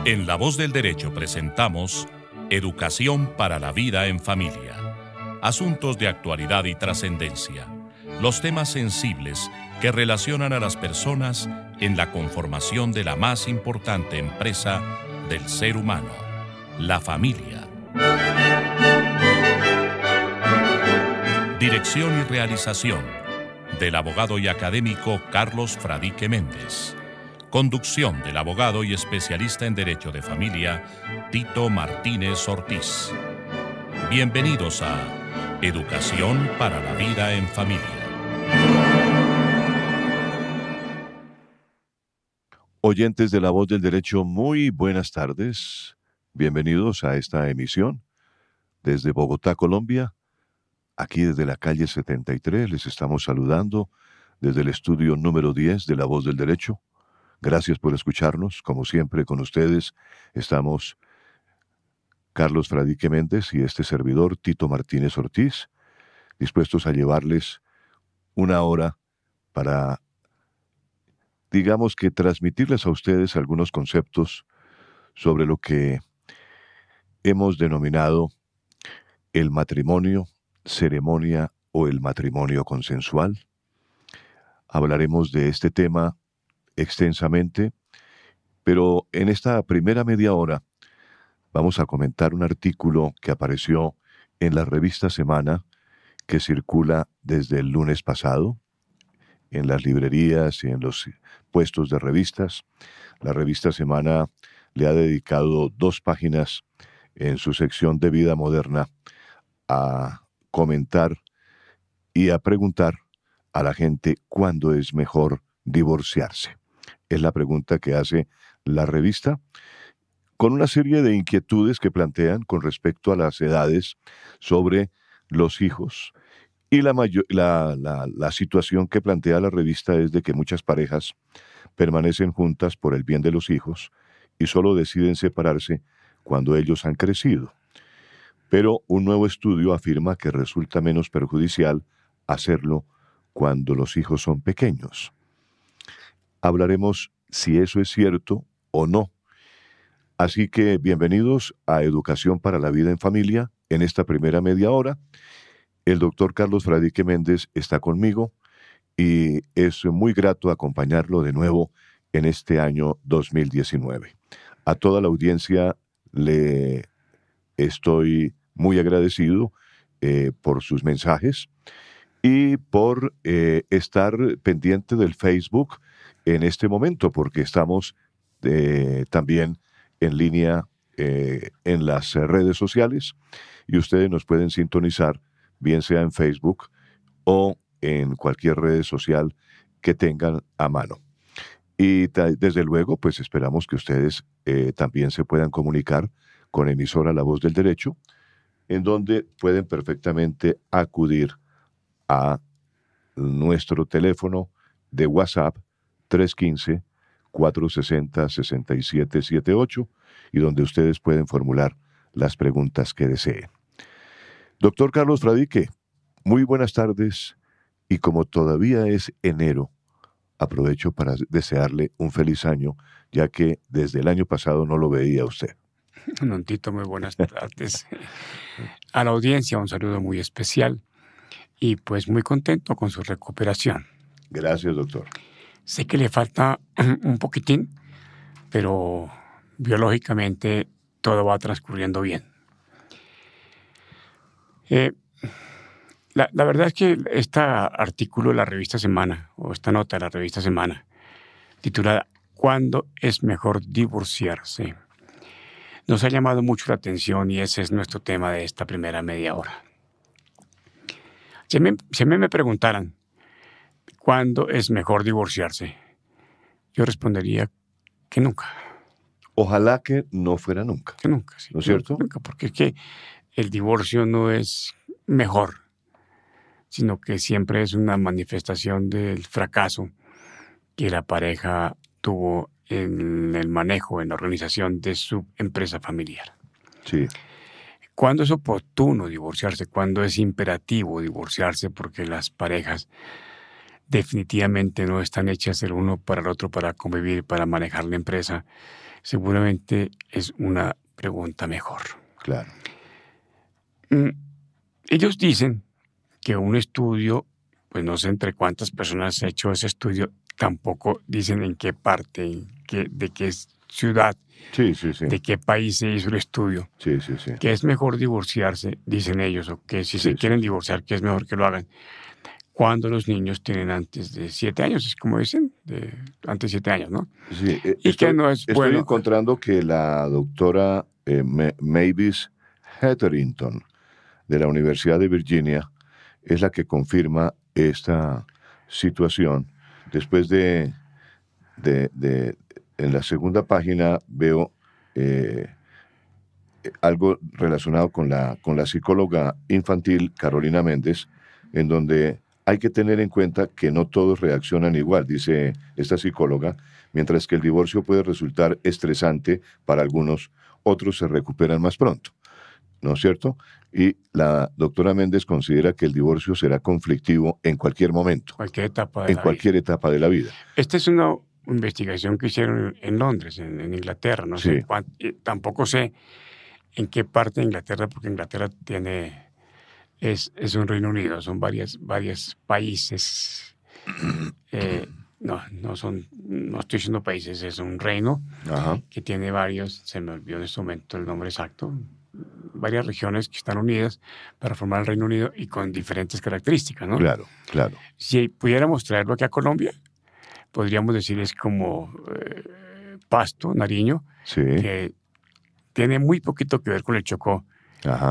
En La Voz del Derecho presentamos Educación para la Vida en Familia. Asuntos de actualidad y trascendencia. Los temas sensibles que relacionan a las personas en la conformación de la más importante empresa del ser humano, la familia. Dirección y realización del abogado y académico Carlos Fradique Méndez. Conducción del abogado y especialista en Derecho de Familia, Tito Martínez Ortiz. Bienvenidos a Educación para la Vida en Familia. Oyentes de La Voz del Derecho, muy buenas tardes. Bienvenidos a esta emisión desde Bogotá, Colombia. Aquí desde la calle 73 les estamos saludando desde el estudio número 10 de La Voz del Derecho. Gracias por escucharnos. Como siempre, con ustedes estamos Carlos Fradique Méndez y este servidor, Tito Martínez Ortiz, dispuestos a llevarles una hora para, digamos que, transmitirles a ustedes algunos conceptos sobre lo que hemos denominado el matrimonio, ceremonia o el matrimonio consensual. Hablaremos de este tema extensamente, pero en esta primera media hora vamos a comentar un artículo que apareció en la revista Semana, que circula desde el lunes pasado en las librerías y en los puestos de revistas. La revista Semana le ha dedicado 2 páginas en su sección de Vida Moderna a comentar y a preguntar a la gente cuándo es mejor divorciarse. Es la pregunta que hace la revista, con una serie de inquietudes que plantean con respecto a las edades sobre los hijos. Y la situación que plantea la revista es de que muchas parejas permanecen juntas por el bien de los hijos y solo deciden separarse cuando ellos han crecido. Pero un nuevo estudio afirma que resulta menos perjudicial hacerlo cuando los hijos son pequeños. Hablaremos si eso es cierto o no. Así que bienvenidos a Educación para la Vida en Familia en esta primera media hora. El doctor Carlos Fradique Méndez está conmigo y es muy grato acompañarlo de nuevo en este año 2019. A toda la audiencia le estoy muy agradecido por sus mensajes y por estar pendiente del Facebook en este momento, porque estamos también en línea en las redes sociales y ustedes nos pueden sintonizar, bien sea en Facebook o en cualquier red social que tengan a mano. Y desde luego, pues esperamos que ustedes también se puedan comunicar con emisora La Voz del Derecho, en donde pueden perfectamente acudir a nuestro teléfono de WhatsApp 315-460-6778 y donde ustedes pueden formular las preguntas que deseen. Doctor Carlos Fradique, muy buenas tardes y como todavía es enero, aprovecho para desearle un feliz año, ya que desde el año pasado no lo veía usted. Don Tito, muy buenas tardes. A la audiencia un saludo muy especial y pues muy contento con su recuperación. Gracias, doctor. Sé que le falta un poquitín, pero biológicamente todo va transcurriendo bien. La verdad es que este artículo de la revista Semana, o esta nota de la revista Semana, titulada ¿Cuándo es mejor divorciarse?, nos ha llamado mucho la atención y ese es nuestro tema de esta primera media hora. Si a mí me preguntaran ¿cuándo es mejor divorciarse?, yo respondería que nunca. Ojalá que no fuera nunca. Que nunca, sí. ¿No es cierto? Nunca, porque es que el divorcio no es mejor, sino que siempre es una manifestación del fracaso que la pareja tuvo en el manejo, en la organización de su empresa familiar. Sí. ¿Cuándo es oportuno divorciarse? ¿Cuándo es imperativo divorciarse? Porque las parejas definitivamente no están hechas el uno para el otro, para convivir, para manejar la empresa, seguramente es una pregunta mejor. Claro. Ellos dicen que un estudio, pues no sé entre cuántas personas ha hecho ese estudio, tampoco dicen en qué parte, de qué ciudad, Sí. de qué país se hizo el estudio. Sí. Que es mejor divorciarse, dicen ellos, o que si se quieren divorciar, que es mejor que lo hagan cuando los niños tienen antes de 7 años, es como dicen, antes de 7 años, ¿no? Sí, Y que no es estoy bueno. encontrando que la doctora Mavis Hetherington de la Universidad de Virginia es la que confirma esta situación. Después en la segunda página veo algo relacionado con la psicóloga infantil Carolina Méndez, en donde hay que tener en cuenta que no todos reaccionan igual, dice esta psicóloga, mientras que el divorcio puede resultar estresante para algunos, otros se recuperan más pronto, ¿no es cierto? Y la doctora Méndez considera que el divorcio será conflictivo en cualquier momento, Cualquier etapa en cualquier etapa de la vida. Esta es una investigación que hicieron en Londres, en Inglaterra, no sé cuánto, tampoco sé en qué parte de Inglaterra, porque Inglaterra es un Reino Unido, son varios países. No estoy diciendo países, es un reino que tiene varios, se me olvidó en este momento el nombre exacto, varias regiones que están unidas para formar el Reino Unido y con diferentes características, ¿no? Claro. Si pudiéramos traerlo aquí a Colombia, podríamos decir es como Pasto, Nariño, que tiene muy poquito que ver con el Chocó,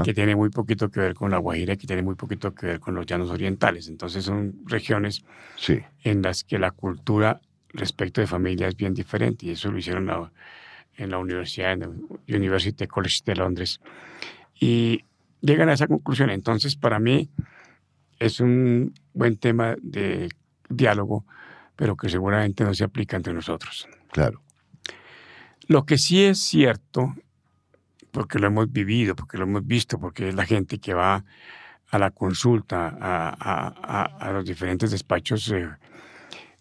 que tiene muy poquito que ver con la Guajira, que tiene muy poquito que ver con los llanos orientales. Entonces son regiones en las que la cultura respecto de familia es bien diferente, y eso lo hicieron en la universidad, en el University College de Londres, y llegan a esa conclusión. Entonces, para mí es un buen tema de diálogo, pero que seguramente no se aplica entre nosotros. Claro. Lo que sí es cierto, porque lo hemos vivido, porque lo hemos visto, porque es la gente que va a la consulta, a los diferentes despachos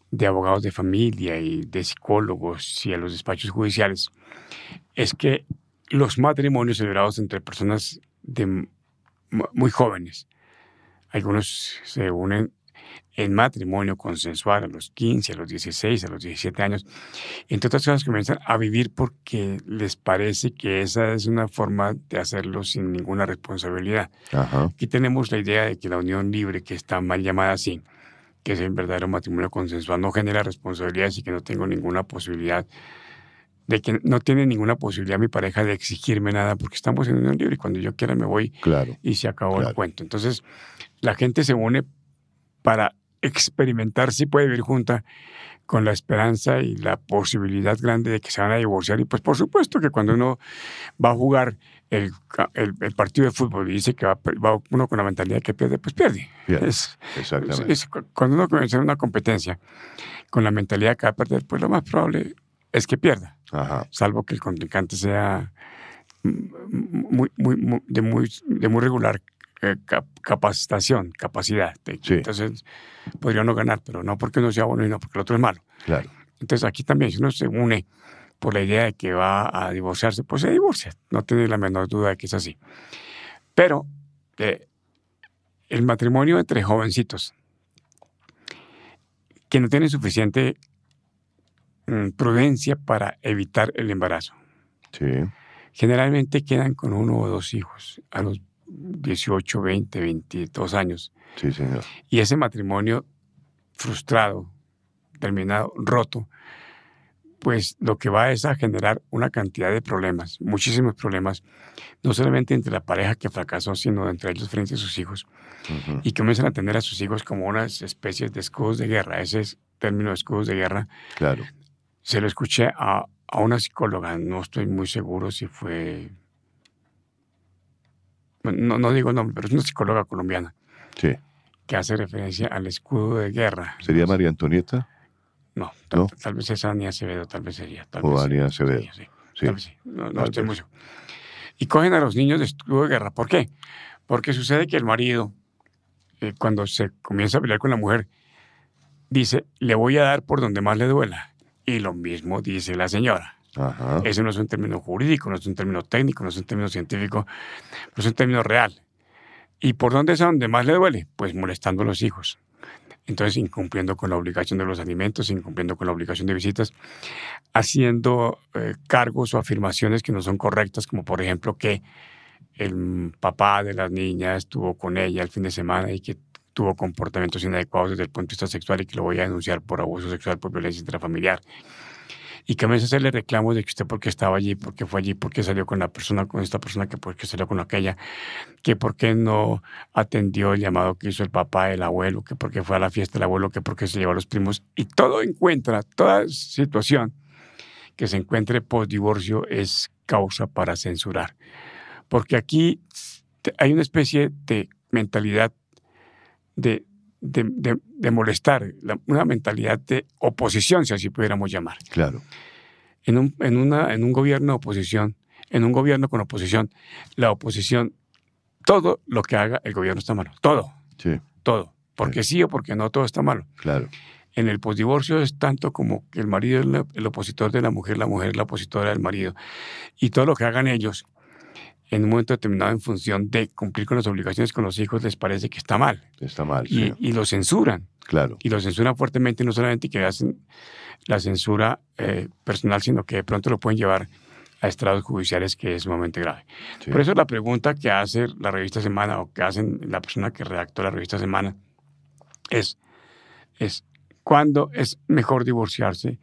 de abogados de familia y de psicólogos y a los despachos judiciales, es que los matrimonios celebrados entre personas muy jóvenes, algunos se unen en matrimonio consensual a los 15, a los 16, a los 17 años, entre otras cosas comienzan a vivir porque les parece que esa es una forma de hacerlo sin ninguna responsabilidad. Aquí tenemos la idea de que la unión libre, que está mal llamada así, que es el verdadero matrimonio consensual, no genera responsabilidades y que no tengo ninguna posibilidad, de que no tiene ninguna posibilidad mi pareja de exigirme nada porque estamos en unión libre y cuando yo quiera me voy y se acabó el cuento. Entonces, la gente se une para experimentar si puede vivir junta, con la esperanza y la posibilidad grande de que se van a divorciar. Y pues por supuesto que cuando uno va a jugar el partido de fútbol y dice que va uno con la mentalidad que pierde, pues pierde. Exactamente. Cuando uno comienza en una competencia con la mentalidad que va a perder, pues lo más probable es que pierda. Salvo que el contrincante sea de muy regular capacidad. Entonces, podría no ganar, pero no porque uno sea bueno y no porque el otro es malo. Claro. Entonces, aquí también, si uno se une por la idea de que va a divorciarse, pues se divorcia. No tiene la menor duda de que es así. Pero el matrimonio entre jovencitos que no tienen suficiente prudencia para evitar el embarazo, generalmente quedan con 1 o 2 hijos a los 18, 20, 22 años. Sí, señor. Y ese matrimonio frustrado, terminado, roto, pues lo que va es a generar una cantidad de problemas, muchísimos problemas, no solamente entre la pareja que fracasó, sino entre ellos frente a sus hijos. Y comienzan a tener a sus hijos como unas especies de escudos de guerra. Ese es el término de escudos de guerra. Claro. Se lo escuché a una psicóloga, no estoy muy seguro si fue... No digo el nombre, pero es una psicóloga colombiana. Sí. Que hace referencia al escudo de guerra. ¿Sería María Antonieta? No, tal vez es Ani Acevedo, tal vez sería. O Ani Acevedo. Sí. Tal vez sí. No estoy muy seguro. Y cogen a los niños de escudo de guerra. ¿Por qué? Porque sucede que el marido, cuando se comienza a pelear con la mujer, dice, le voy a dar por donde más le duela. Y lo mismo dice la señora. Ajá. Eso no es un término jurídico, no es un término técnico, no es un término científico, no es un término real. ¿Y por dónde es a donde más le duele? Pues molestando a los hijos. Entonces, incumpliendo con la obligación de los alimentos, incumpliendo con la obligación de visitas, haciendo cargos o afirmaciones que no son correctas, como por ejemplo que el papá de las niñas estuvo con ella el fin de semana y que tuvo comportamientos inadecuados desde el punto de vista sexual y que lo voy a denunciar por abuso sexual, por violencia intrafamiliar. Y que a veces hacerle reclamos de que usted porque estaba allí, porque fue allí, porque salió con la persona, con esta persona, que porque salió con aquella, que por qué no atendió el llamado que hizo el papá, el abuelo, que porque fue a la fiesta del abuelo, que porque se llevó a los primos. Y toda situación que se encuentre post-divorcio es causa para censurar. Porque aquí hay una especie de mentalidad de molestar, una mentalidad de oposición, si así pudiéramos llamar. Claro. En un gobierno de oposición, en un gobierno con oposición, la oposición, todo lo que haga el gobierno está malo. Todo. Sí. Todo. Porque sí o porque no, todo está malo. Claro. En el posdivorcio es tanto como que el marido es el opositor de la mujer es la opositora del marido. Y todo lo que hagan ellos, en un momento determinado, en función de cumplir con las obligaciones con los hijos, les parece que está mal. Está mal, sí. Y lo censuran. Claro. Y lo censuran fuertemente, no solamente que hacen la censura personal, sino que de pronto lo pueden llevar a estrados judiciales, que es sumamente grave. Sí. Por eso la pregunta que hace la revista Semana, o que hacen la persona que redactó la revista Semana, es ¿cuándo es mejor divorciarse?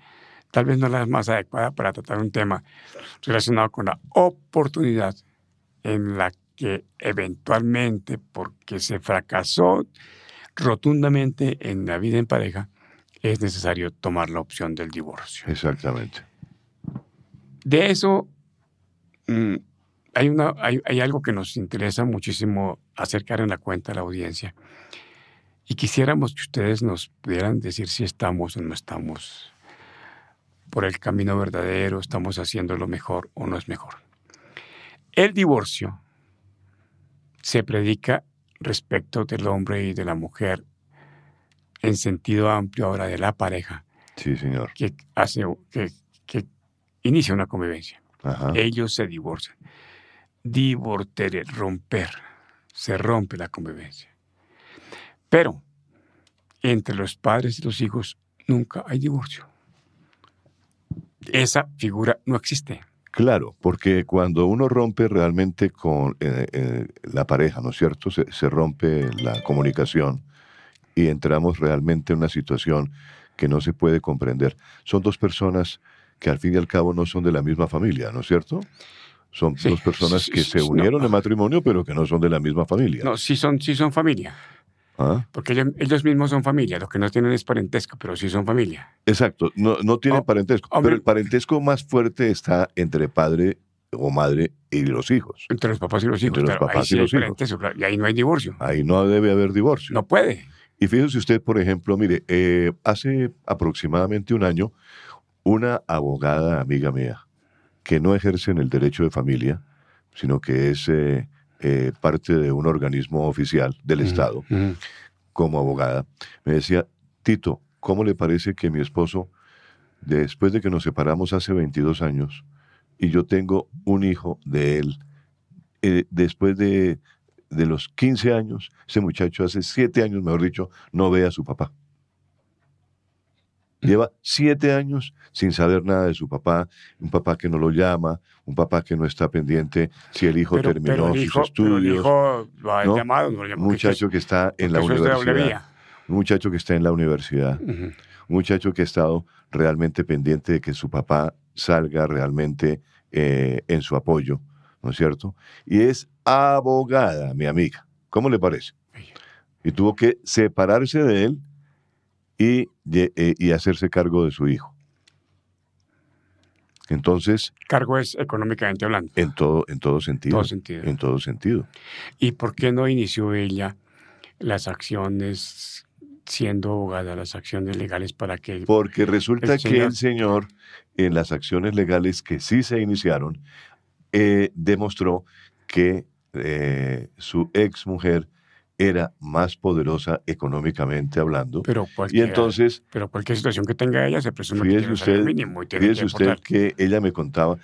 Tal vez no es la más adecuada para tratar un tema relacionado con la oportunidad en la que eventualmente, porque se fracasó rotundamente en la vida en pareja, es necesario tomar la opción del divorcio. Exactamente. De eso hay algo que nos interesa muchísimo acercar en la cuenta a la audiencia, y quisiéramos que ustedes nos pudieran decir si estamos o no estamos por el camino verdadero, estamos haciendo lo mejor o no es mejor. El divorcio se predica respecto del hombre y de la mujer en sentido amplio ahora de la pareja. Sí, señor. Que inicia una convivencia. Ajá. Ellos se divorcian. Romper. Se rompe la convivencia. Pero entre los padres y los hijos nunca hay divorcio. Esa figura no existe. Claro, porque cuando uno rompe realmente con la pareja, ¿no es cierto? Se rompe la comunicación y entramos realmente en una situación que no se puede comprender. Son dos personas que al fin y al cabo no son de la misma familia, ¿no es cierto? Son dos personas que se unieron en matrimonio, pero que no son de la misma familia. No, sí son familia. ¿Ah? Porque ellos mismos son familia. Lo que no tienen es parentesco, pero sí son familia. Exacto, no tienen parentesco. Pero el parentesco más fuerte está entre padre o madre y los hijos. Entre los papás y los hijos. Entre los papás y los hijos. Y ahí no hay divorcio. Ahí no debe haber divorcio. No puede. Y fíjese usted, por ejemplo, mire, hace aproximadamente un año, una abogada amiga mía, que no ejerce en el derecho de familia, sino que es parte de un organismo oficial del Estado, como abogada, me decía, Tito, ¿cómo le parece que mi esposo, después de que nos separamos hace 22 años, y yo tengo un hijo de él, después de los 15 años, ese muchacho hace 7 años, mejor dicho, no ve a su papá? Lleva 7 años sin saber nada de su papá, un papá que no lo llama, un papá que no está pendiente si el hijo terminó sus estudios. Pero el hijo lo ha llamado, no lo llamó. Un muchacho que está en la universidad. Un muchacho que está en la universidad. Un muchacho que ha estado realmente pendiente de que su papá salga realmente en su apoyo, ¿no es cierto? Y es abogada, mi amiga. ¿Cómo le parece? Y tuvo que separarse de él y hacerse cargo de su hijo. Entonces... Cargo es económicamente hablando. En todo sentido. En todo sentido. ¿Y por qué no inició ella las acciones, siendo abogada, las acciones legales para que... Porque resulta que el señor, en las acciones legales que sí se iniciaron, demostró que su ex mujer era más poderosa económicamente hablando. Pero Y entonces, cualquier situación que tenga ella se presume que fíjese tiene un salario usted, mínimo y tiene que usted aportar. que ella me contaba,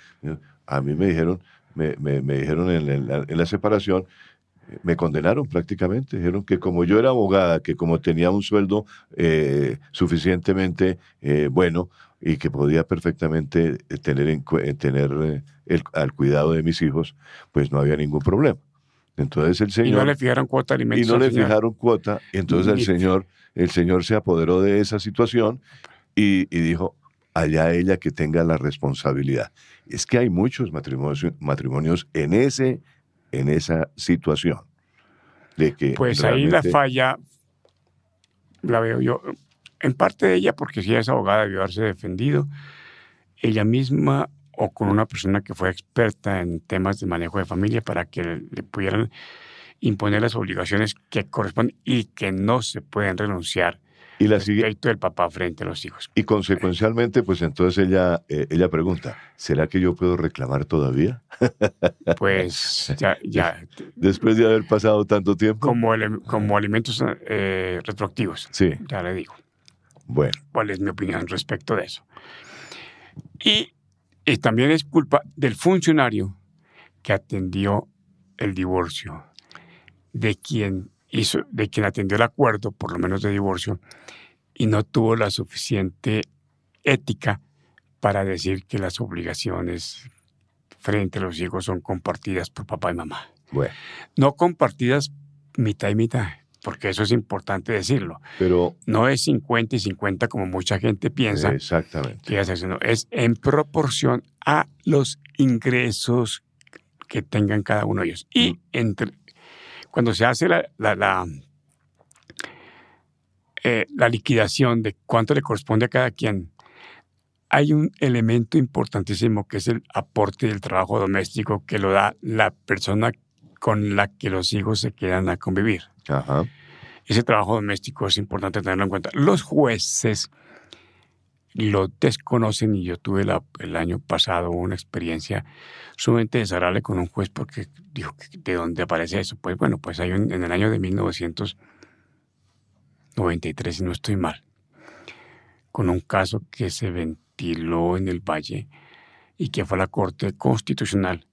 a mí me dijeron, me dijeron en la separación, me condenaron prácticamente. Dijeron que como yo era abogada, que como tenía un sueldo suficientemente bueno y que podía perfectamente tener al cuidado de mis hijos, pues no había ningún problema. Entonces el Y no señor... le fijaron cuota de Y alimentos no al le señor. fijaron cuota, y entonces Ni- el señor se apoderó de esa situación y dijo, allá ella que tenga la responsabilidad. Es que hay muchos matrimonios en esa situación, de que Pues ahí la realmente, falla la veo yo. En parte de ella, porque si ella es abogada, debió haberse defendido ella misma o con una persona que fue experta en temas de manejo de familia para que le pudieran imponer las obligaciones que corresponden y que no se pueden renunciar y la sigue, respecto del papá frente a los hijos. y consecuencialmente, pues entonces ella pregunta, ¿será que yo puedo reclamar todavía? Pues ya Después de haber pasado tanto tiempo. como alimentos retroactivos, Sí, ya le digo bueno, cuál es mi opinión respecto de eso. Y también es culpa del funcionario que atendió el divorcio, de quien atendió el acuerdo, por lo menos de divorcio, y no tuvo la suficiente ética para decir que las obligaciones frente a los hijos son compartidas por papá y mamá. bueno, No compartidas mitad y mitad, porque eso es importante decirlo. pero No es 50 y 50 como mucha gente piensa. exactamente. Que es en proporción a los ingresos que tengan cada uno de ellos. Y cuando se hace la liquidación de cuánto le corresponde a cada quien, hay un elemento importantísimo que es el aporte del trabajo doméstico que lo da la persona con la que los hijos se quedan a convivir. Ajá. Ese trabajo doméstico es importante tenerlo en cuenta. Los jueces lo desconocen y yo tuve el año pasado una experiencia sumamente desagradable con un juez porque dijo, ¿de dónde aparece eso? Pues bueno, pues hay en el año de 1993, si no estoy mal, con un caso que se ventiló en el Valle y que fue a la Corte Constitucional.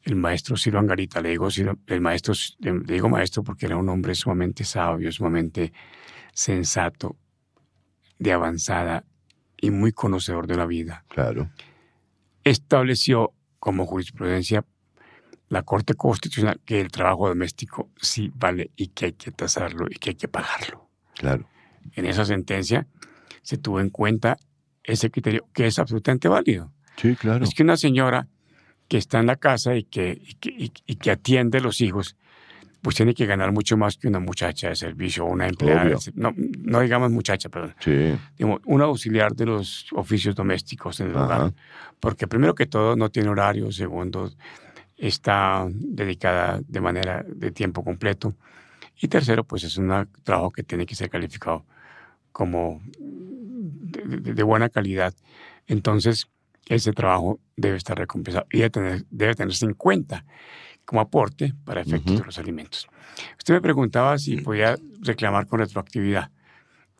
El maestro Ciro Angarita, le digo maestro porque era un hombre sumamente sabio, sumamente sensato, de avanzada y muy conocedor de la vida. Claro. Estableció como jurisprudencia la Corte Constitucional que el trabajo doméstico sí vale y que hay que tasarlo y que hay que pagarlo. Claro. En esa sentencia se tuvo en cuenta ese criterio que es absolutamente válido. Sí, claro. Es que una señora que está en la casa y que atiende a los hijos, pues tiene que ganar mucho más que una muchacha de servicio o una empleada. No digamos muchacha, perdón. Sí. Digamos, una auxiliar de los oficios domésticos en el hogar. Porque primero que todo no tiene horario, segundo está dedicada de manera de tiempo completo y tercero pues es un trabajo que tiene que ser calificado como de buena calidad. Entonces ese trabajo debe estar recompensado y debe tenerse en cuenta como aporte para efectos de los alimentos. Usted me preguntaba si podía reclamar con retroactividad.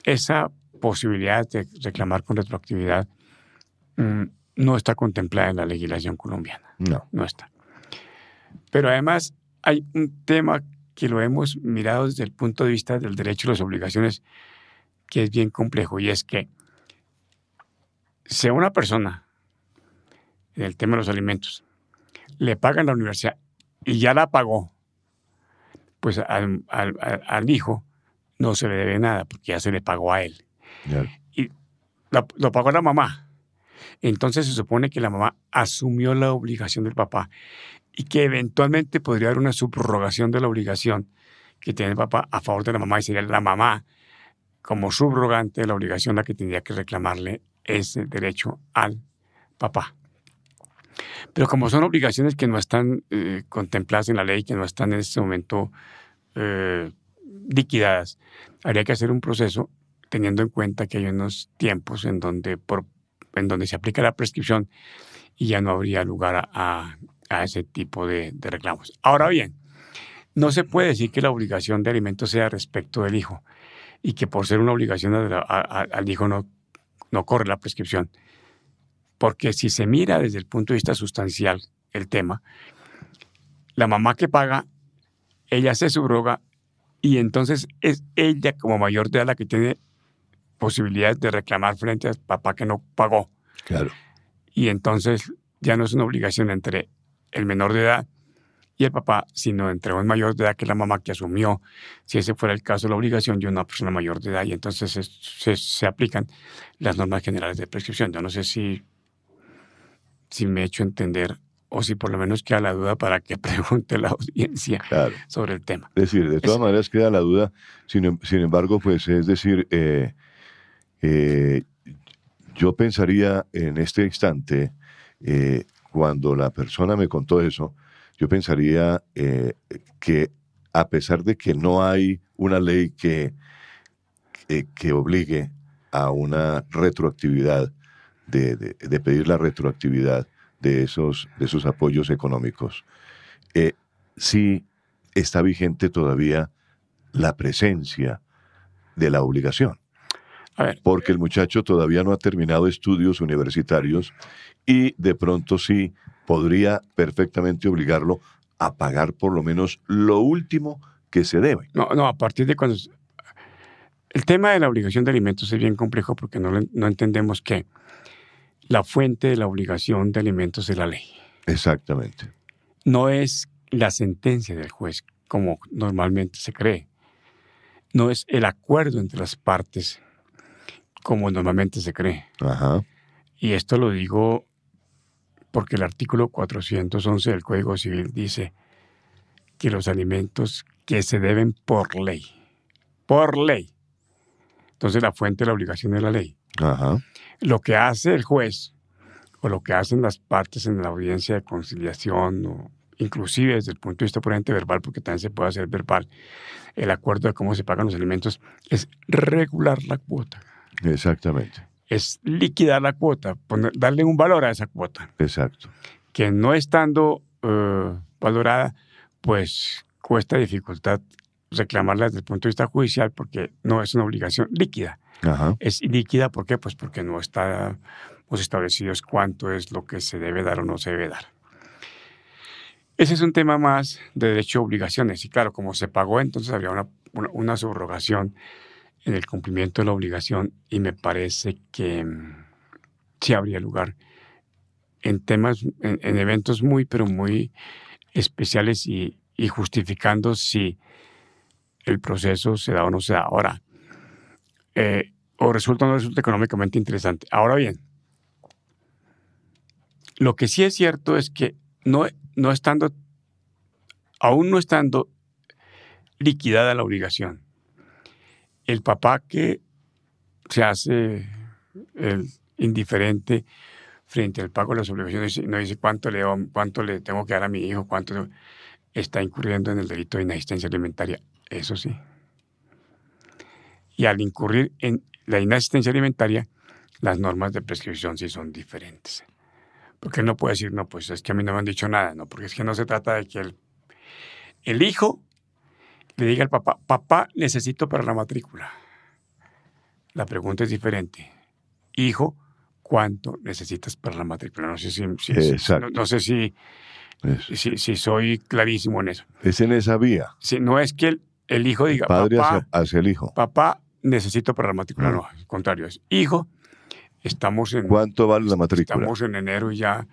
Esa posibilidad de reclamar con retroactividad no está contemplada en la legislación colombiana. No está. Pero además hay un tema que lo hemos mirado desde el punto de vista del derecho y las obligaciones que es bien complejo y es que si a una persona en el tema de los alimentos le pagan la universidad y ya la pagó, pues al hijo no se le debe nada porque ya se le pagó a él. Claro. Y lo pagó la mamá. Entonces se supone que la mamá asumió la obligación del papá y que eventualmente podría haber una subrogación de la obligación que tiene el papá a favor de la mamá y sería la mamá como subrogante de la obligación la que tendría que reclamarle ese derecho al papá. Pero como son obligaciones que no están contempladas en la ley, que no están en este momento liquidadas, habría que hacer un proceso teniendo en cuenta que hay unos tiempos en donde se aplica la prescripción y ya no habría lugar a ese tipo de reclamos. Ahora bien, No se puede decir que la obligación de alimentos sea respecto del hijo y que por ser una obligación al hijo no corre la prescripción. Porque si se mira desde el punto de vista sustancial el tema, la mamá que paga, ella se subroga y entonces es ella como mayor de edad la que tiene posibilidades de reclamar frente al papá que no pagó. Claro. Y entonces ya no es una obligación entre el menor de edad y el papá, sino entre un mayor de edad que la mamá que asumió, si ese fuera el caso, la obligación de una persona mayor de edad, y entonces se aplican las normas generales de prescripción. Yo no sé si me he hecho entender o si por lo menos queda la duda para que pregunte la audiencia sobre el tema. Es decir, de todas maneras queda la duda, sin embargo, pues es decir, yo pensaría en este instante, cuando la persona me contó eso, yo pensaría que a pesar de que no hay una ley que obligue a una retroactividad, de pedir la retroactividad de esos apoyos económicos, sí está vigente todavía la presencia de la obligación. A ver, porque el muchacho todavía no ha terminado estudios universitarios y de pronto sí podría perfectamente obligarlo a pagar por lo menos lo último que se debe. No, a partir de cuando... El tema de la obligación de alimentos es bien complejo porque no entendemos que la fuente de la obligación de alimentos es la ley. Exactamente. No es la sentencia del juez, como normalmente se cree. No es el acuerdo entre las partes, como normalmente se cree. Ajá. Y esto lo digo porque el artículo 411 del Código Civil dice que los alimentos que se deben por ley. Entonces la fuente de la obligación es la ley. Ajá. Lo que hace el juez o lo que hacen las partes en la audiencia de conciliación, o inclusive desde el punto de vista puramente verbal, porque también se puede hacer verbal, el acuerdo de cómo se pagan los alimentos, es regular la cuota. Exactamente. Es liquidar la cuota, darle un valor a esa cuota. Exacto. Que no estando valorada, pues cuesta dificultad reclamarla desde el punto de vista judicial porque no es una obligación líquida. Ajá. Es líquida, ¿por qué? Pues porque no está establecido cuánto es lo que se debe dar o no se debe dar. Ese es un tema más de derecho a obligaciones. Y claro, como se pagó, entonces habría una subrogación en el cumplimiento de la obligación y me parece que sí habría lugar en temas, en eventos pero muy especiales y justificando si el proceso se da o no se da. Ahora, o resulta o no resulta económicamente interesante. Ahora bien, lo que sí es cierto es que aún no estando liquidada la obligación, el papá que se hace el indiferente frente al pago de las obligaciones no dice cuánto le tengo que dar a mi hijo, cuánto está incurriendo en el delito de inasistencia alimentaria. Eso sí. Y al incurrir en la inasistencia alimentaria, las normas de prescripción sí son diferentes. Porque él no puede decir, no, pues es que a mí no me han dicho nada, no, porque es que no se trata de que el hijo le diga al papá, papá, necesito para la matrícula. La pregunta es diferente. Hijo, ¿cuánto necesitas para la matrícula? No sé si soy clarísimo en eso. Es en esa vía. Si no es que el hijo diga, padre papá, hacia el hijo. Papá, necesito para la matrícula. No, al contrario, es hijo, estamos en... ¿Cuánto vale la matrícula? Estamos en enero y ya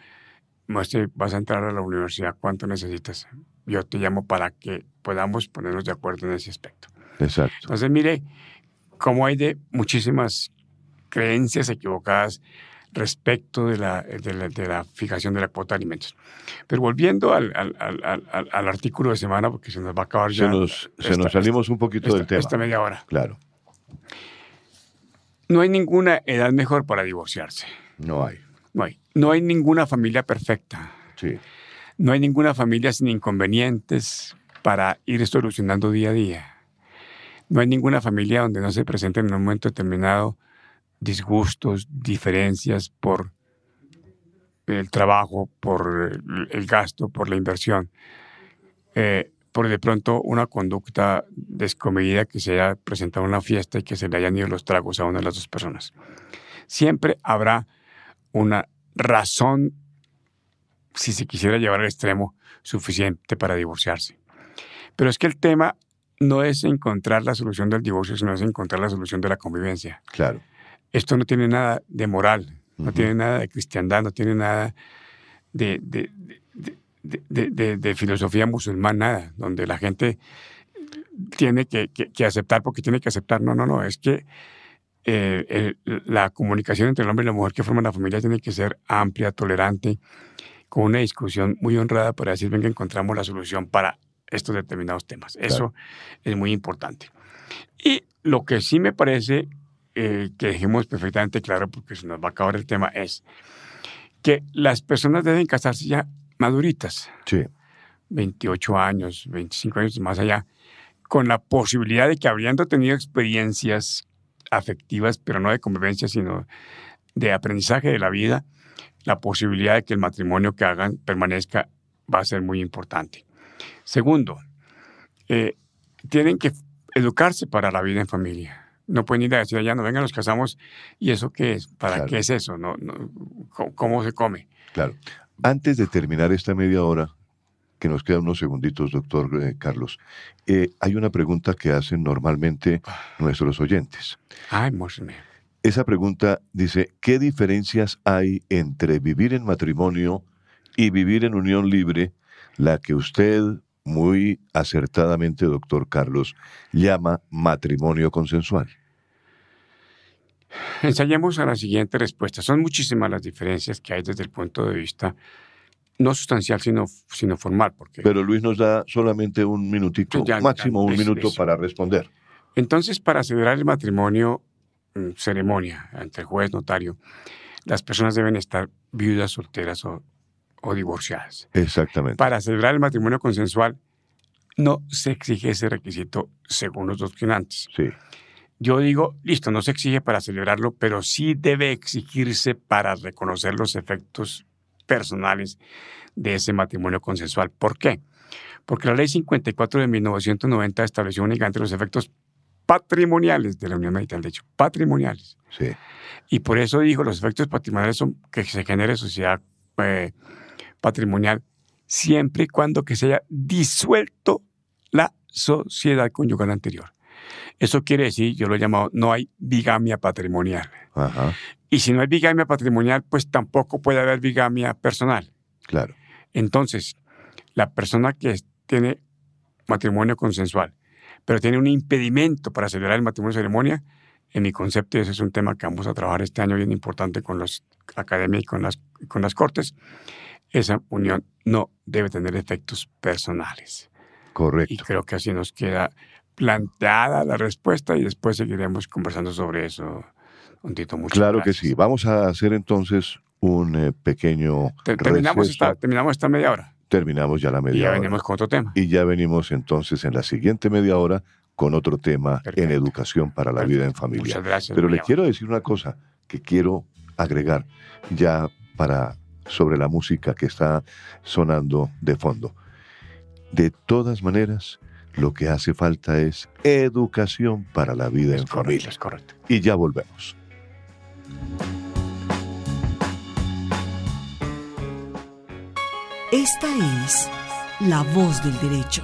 vas a entrar a la universidad, ¿cuánto necesitas? Yo te llamo para que podamos ponernos de acuerdo en ese aspecto. Exacto. Entonces, mire cómo hay de muchísimas creencias equivocadas respecto de la fijación de la cuota de alimentos. Pero volviendo al artículo de semana, porque se nos va a acabar ya. Se nos salimos un poquito del tema. Esta media hora. Claro. No hay ninguna edad mejor para divorciarse. No hay. No hay ninguna familia perfecta. Sí. No hay ninguna familia sin inconvenientes para ir solucionando día a día. No hay ninguna familia donde no se presenten en un momento determinado disgustos, diferencias por el trabajo, por el gasto, por la inversión. por de pronto una conducta descomedida que se haya presentado en una fiesta y que se le hayan ido los tragos a una de las dos personas. Siempre habrá una razón, si se quisiera llevar al extremo, suficiente para divorciarse. Pero es que el tema no es encontrar la solución del divorcio, sino es encontrar la solución de la convivencia. Claro. Esto no tiene nada de moral, no tiene nada de cristiandad, no tiene nada de filosofía musulmana, nada, donde la gente tiene que aceptar porque tiene que aceptar. No, es que la comunicación entre el hombre y la mujer que forman la familia tiene que ser amplia, tolerante, con una discusión muy honrada para decir, venga, encontramos la solución para estos determinados temas. Claro. Eso es muy importante. Y lo que sí me parece que dejemos perfectamente claro, porque se nos va a acabar el tema, es que las personas deben casarse ya maduritas. Sí. 28 años, 25 años y más allá, con la posibilidad de que habiendo tenido experiencias afectivas, pero no de convivencia, sino de aprendizaje de la vida, la posibilidad de que el matrimonio que hagan permanezca va a ser muy importante. Segundo, tienen que educarse para la vida en familia. No pueden ir a decir allá, no, vengan, nos casamos, ¿y eso qué es? ¿Para Claro. qué es eso? ¿Cómo se come? Claro. Antes de terminar esta media hora, que nos quedan unos segunditos, doctor Carlos, hay una pregunta que hacen normalmente nuestros oyentes. Ay, Mosme. Esa pregunta dice, ¿qué diferencias hay entre vivir en matrimonio y vivir en unión libre, la que usted muy acertadamente, doctor Carlos, llama matrimonio consensual? Ensayemos a la siguiente respuesta. Son muchísimas las diferencias que hay desde el punto de vista no sustancial, sino formal. Porque Pero Luis nos da solamente un minutico, máximo un minuto para responder. Entonces, para celebrar el matrimonio, ceremonia ante el juez, notario, las personas deben estar viudas, solteras o divorciadas. Exactamente. Para celebrar el matrimonio consensual, no se exige ese requisito según los doctrinantes. Sí. Yo digo, listo, no se exige para celebrarlo, pero sí debe exigirse para reconocer los efectos personales de ese matrimonio consensual. ¿Por qué? Porque la Ley 54 de 1990 estableció únicamente los efectos patrimoniales de la unión marital, de hecho, patrimoniales. Sí. Y por eso dijo, los efectos patrimoniales son que se genere sociedad patrimonial siempre y cuando que se haya disuelto la sociedad conyugal anterior. Eso quiere decir, yo lo he llamado, no hay bigamia patrimonial. Ajá. Y si no hay bigamia patrimonial, pues tampoco puede haber bigamia personal. Claro. Entonces, la persona que tiene matrimonio consensual, pero tiene un impedimento para celebrar el matrimonio ceremonia, en mi concepto, y ese es un tema que vamos a trabajar este año bien importante con la academia y con las cortes, esa unión no debe tener efectos personales. Correcto. Y creo que así nos queda planteada la respuesta y después seguiremos conversando sobre eso, don Tito. Muchas Claro gracias. que sí. Vamos a hacer entonces un pequeño terminamos receso. Terminamos esta media hora. Terminamos ya la media Y ya hora. venimos con otro tema. Y ya venimos entonces en la siguiente media hora con otro tema Perfecto. en educación para la vida en familia. Muchas gracias. Pero muy le amable. quiero decir una cosa que quiero agregar ya sobre la música que está sonando de fondo. De todas maneras, lo que hace falta es educación para la vida en familia. Es correcto. Y ya volvemos. Esta es La Voz del Derecho.